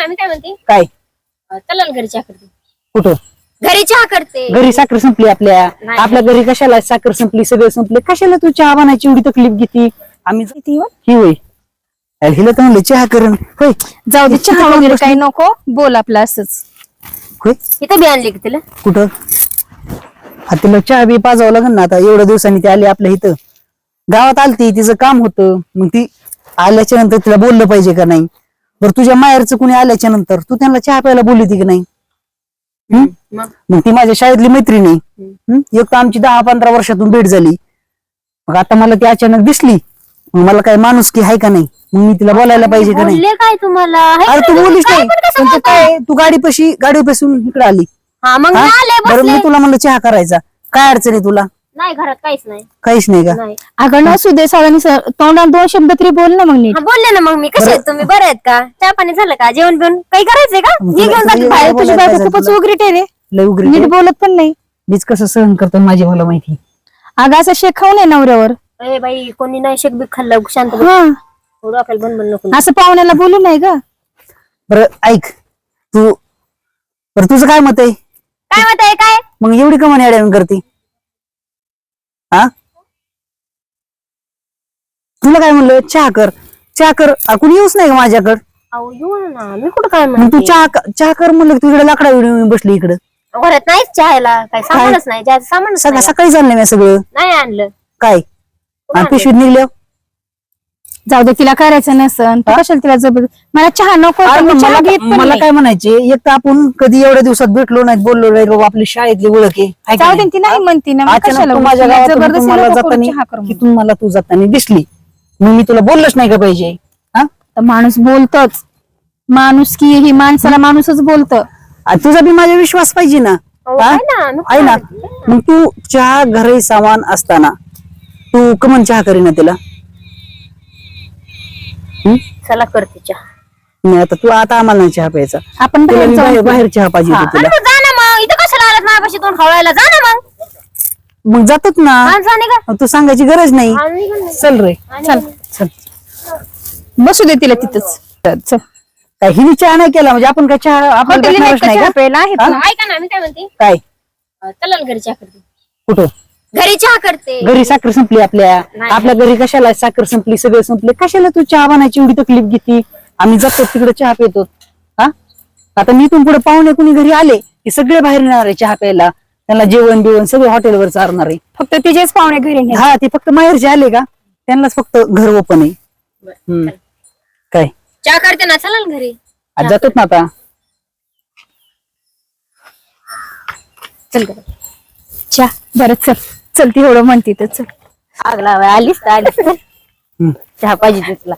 मी काय म्हणते काय चला ना घरी चहा करते. कुठं घरी चहा करते. घरी साखर संपली आपल्या घरी कशाला साखर संपली सगळं संपले कशाला तू चहा बनायची एवढी तकलीफ घेती आम्ही ही होय हिला तर म्हणलं चहा करण होय जाऊ दे चहा वगैरे काही नको बोल आपलं असंच. होय इथं बी आणली की तिला कुठं हा तिला चहा बी पाजावं लागेल ना आता एवढ्या दिवसांनी ती आली आपल्या इथं गावात आलती तिचं काम होतं मग ती आल्याच्या नंतर तिला बोललं पाहिजे का नाही बरं तुझ्या माहेरचं कुणी आल्याच्या नंतर तू त्यांना चहा प्यायला बोलली होती की नाही मग ती माझ्या शाळेतली मैत्रीण आहे एक तर आमची 10-15 वर्षातून भेट झाली मग आता मला ती अचानक दिसली मग मला काय माणूस की आहे का नाही मग मी तिला बोलायला पाहिजे का नाही काय तुम्हाला अरे तू बोलीस नाही पण तू काय तू गाडीपासून इकडे आली मग हा? आले बरं बसले. मी तुला म्हणलं चहा करायचा काय अडचण आहे तुला नाही घरात काहीच नाही. काहीच नाही का नाही. अगं नसू दे सगळ्यांनी तोंडात 2 शब्द तरी बोल ना मग नीट. बोलले ना मग मी कसे आहेत तुम्ही बरे आहेत का चहा पाणी झालं का जेवण बिवण काही करायचंय का मग हे तुला- घेऊन तुला जाते बाहेर तुझी बायको बोलायला खूपच तुला. उघडीट आहे रे लय उघडी नीट बोलत पण नाही. मीच कसं सहन करतो माझी मला माहिती अगं असं शेखाव नाही नवऱ्यावर. ए बाई कोणी नाही शेक बिक खाल्लं शांत बस. हा थोडं आपल्याला बन नको असं पाहुण्याला बोलू नाही ग. बरं ऐक तू बरं तुझं काय मत आहे काय म्हणत आहे काय मग एवढी कमानी अडवण करते हा तुला काय म्हणलं चहा कर कुणी येऊच नाही का माझ्याकडं अहो येऊ ना मी कुठं काय मग तू म्हणते चहा कर म्हणलं की तू इकडे लाकडा येऊन बसली इकडं घरात नाहीच चहायला काय सामानच नाही चहाचं सामानच नाही. सकाळी चाललंय मी सगळं नाही आणलं काय आणि पिशवीत निघल्या जाऊ दे तिला करायचं नसन तू कशाला तिला जबरदस्त मला चहा नको अरे पण मी पण चहा घेत पण मला नाही. काय म्हणायचे एक तर आपण कधी एवढ्या दिवसात भेटलो नाही बोललो नाही बाबा आपली शाळेतली ओळख आहे जाऊ दे ती नाही म्हणती ना मग अचानक कशाला तू माझ्या तिला गावातून जबरदस्ती तुम्हाला नको करू जाताना चहा कर म्हणून. तिथून मला तू जाताना दिसली मग मी तुला बोललोच नाही का पाहिजे हा तर माणूस बोलतोच माणूस की ही माणसाला माणूसच बोलत. आणि तुझा बी माझा विश्वास पाहिजे ना अहो, हा? आहे ना, मी आहे ना मग तू चहा घरी सामान असताना तू कमन चहा करीना तिला चला करते चहा नाही आता तू आता आम्हाला नाही चहा प्यायचा आपण तुला बाहेर मी जाऊन बाहेर चहा पाहिजे होती अरे तुला मग जा ना मग इथं कशाला आलात माझ्यापाशी तोंड खवळायला जा ना मग मग जातात ना जा निघा. मग तू सांगायची गरज नाही हा, निघा ना. चल रे चल चल बसू दे तिला तिथंच चल. काय हिने चहा नाही केला म्हणजे आपण काय चहा आपण हॉटेल भेटणारच नाही चहा का प्यायला आहेत ना. ऐका ना मी काय म्हणते काय चला ना घरी चहा करते. कुठं घरी चहा करते. घरी साखर संपली आपल्या घरी कशाला साखर संपली सगळं संपले कशाला तू चहा बनायची एवढी तकलीफ घेती आम्ही जातो तिकडे चहा पितो हा आता मी इथून पुढे पाहुणे कुणी घरी आले की सगळे बाहेर येणार आहे चहा प्यायला त्यांना जेवण बिवण सगळं हॉटेलवर चालणार आहे फक्त तिचेच पाहुणे घरी नाही. हा ते फक्त माहेरचे आले का त्यांनाच फक्त घर ओपन आहे हम्म. काय चहा करते ना चला ना घरी आज जातात ना आता चल घरी. चहा बरं चल चल ती एवढं म्हणती तर चल. आग लावाय आलीस तर आलीस हम्म. चहा पाहिजे तुला